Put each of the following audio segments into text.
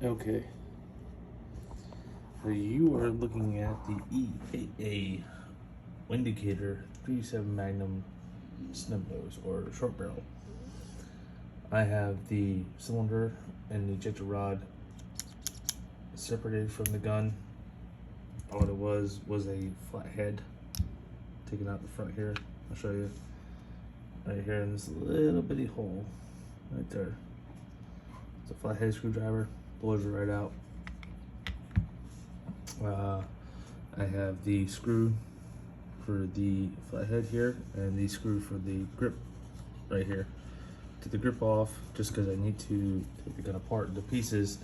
Okay, so you are looking at the EAA Windicator 37 Magnum snub nose or short barrel. I have the cylinder and the ejector rod separated from the gun. All it was a flat head taking out the front here. I'll show you right here in this little bitty hole right there. It's a flathead screwdriver, blows it right out. I have the screw for the flathead here and the screw for the grip right here. Take the grip off just because I need to take the gun apart into pieces.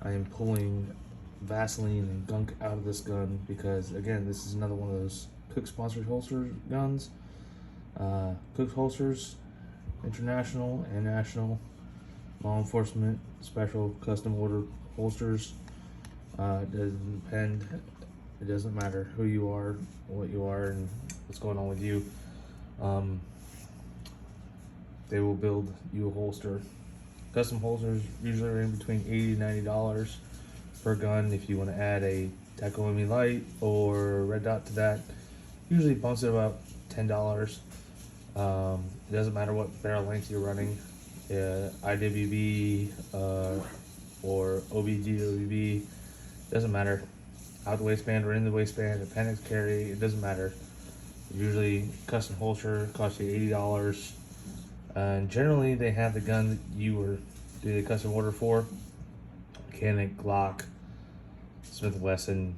I am pulling Vaseline and gunk out of this gun because, again, this is another one of those Cook sponsored holster guns. Cook holsters, international and national, law enforcement, special, custom order holsters. It doesn't depend. It doesn't matter who you are, what you are, and what's going on with you. They will build you a holster. Custom holsters usually are in between $80 and $90 per gun. If you want to add a Tacomi Light or Red Dot to that, usually bumps it about $10. It doesn't matter what barrel length you're running, IWB or OBGWB, doesn't matter. Out the waistband or in the waistband, appendix carry, it doesn't matter. Usually custom holster costs you $80. And generally they have the gun that you were doing a custom order for. Mechanic, Glock, Smith & Wesson,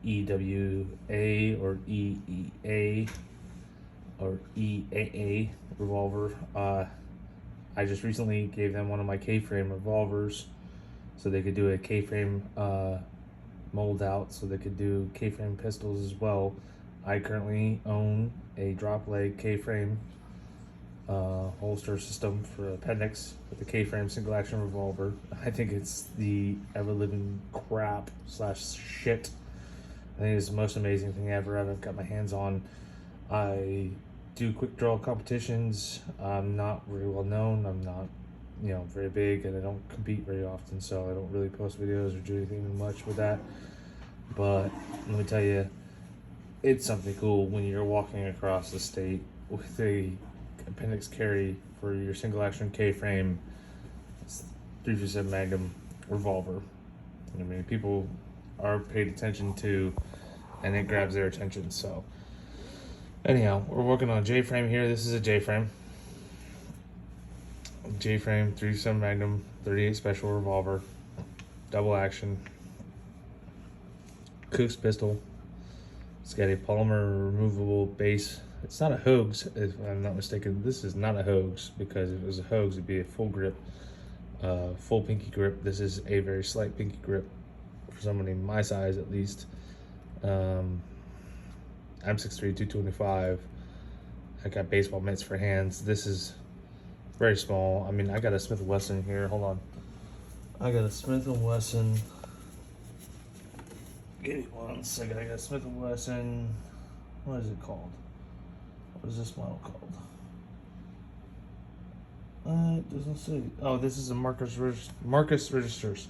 EWA or EEA or EAA revolver. I just recently gave them one of my K-frame revolvers so they could do a K-frame mold out, so they could do K-frame pistols as well. I currently own a drop leg K-frame holster system for appendix with the K-frame single action revolver. I think it's the ever living crap slash shit. I think it's the most amazing thing ever I've got my hands on. I do quick draw competitions. I'm not very well known. I'm not, very big, and I don't compete very often, so I don't really post videos or do anything much with that. But let me tell you, it's something cool when you're walking across the state with a appendix carry for your single action K-frame 357 Magnum revolver. I mean, people are paid attention to, and it grabs their attention. So anyhow, we're working on a J-frame here. This is a J-frame. J-frame 357 Magnum 38 special revolver, double action, Cook's pistol. It's got a polymer removable base. It's not a Hogs, if I'm not mistaken. This is not a Hogs, because if it was a Hogs, it'd be a full grip, full pinky grip. This is a very slight pinky grip for somebody my size, at least. I'm 6'3", 225. I got baseball mitts for hands. This is very small. I mean, I got a Smith & Wesson here. Hold on. I got a Smith & Wesson. Give me 1 second. I got a Smith & Wesson. What is it called? What is this model called? It doesn't say. Oh, this is a Marcus Registers.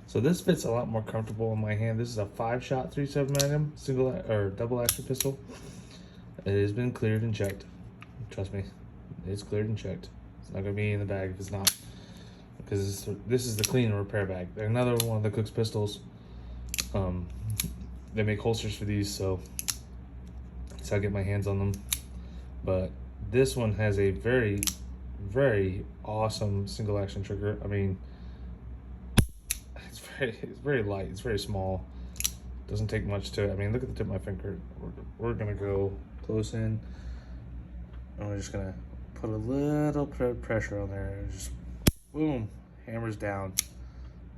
So this fits a lot more comfortable in my hand. This is a 5-shot 357 Magnum single or double action pistol. It has been cleared and checked. Trust me, it's cleared and checked. It's not gonna be in the bag if it's not, because this is the clean and repair bag. They're another one of the Cook's pistols. They make holsters for these, so I get my hands on them. But this one has a very, very awesome single action trigger. I mean, it's very light. It's very small. Doesn't take much to it. I mean, look at the tip of my finger. We're gonna go close in, and we're just gonna put a little pressure on there. Just boom, hammers down.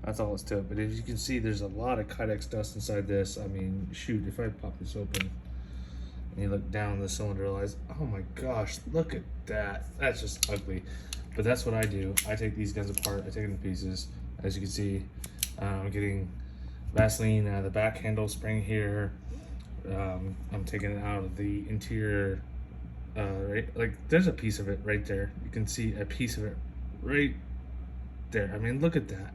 That's all it's to it. But as you can see, there's a lot of Kydex dust inside this. I mean, shoot, if I pop this open and you look down the cylinder, realize, oh my gosh, look at that. That's just ugly. But that's what I do. I take these guns apart. I take them to pieces. As you can see, I'm getting Vaseline out of the back handle spring here. I'm taking it out of the interior. Right, like there's a piece of it right there. You can see a piece of it right there. I mean, look at that.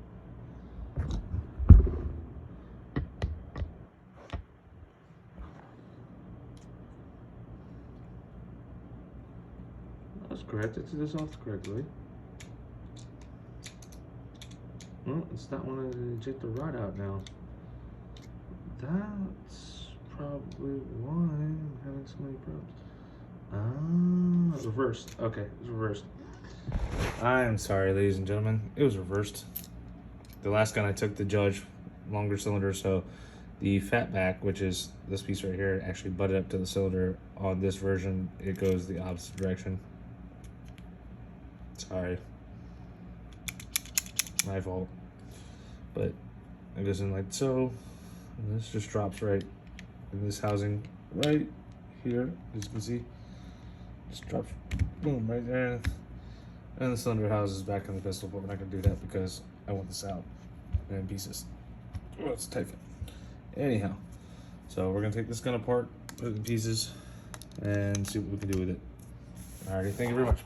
corrected to this off correctly. Well, it's not wanting to eject the rod out now. That's probably why I'm having so many problems. Ah, reversed. Okay, it's reversed. I'm sorry, ladies and gentlemen. It was reversed. The last gun I took the Judge, longer cylinder, so the fat back, which is this piece right here, actually butted up to the cylinder. On this version, it goes the opposite direction. Sorry. My fault. But it goes in like so. And this just drops right in this housing right here, as you can see. Just drops, boom, right there. And the cylinder houses back in the pistol, but we're not gonna do that because I want this out in pieces. Oh, it's tight fit. Anyhow, so we're gonna take this gun apart, put it in pieces, and see what we can do with it. Alrighty, thank you very much.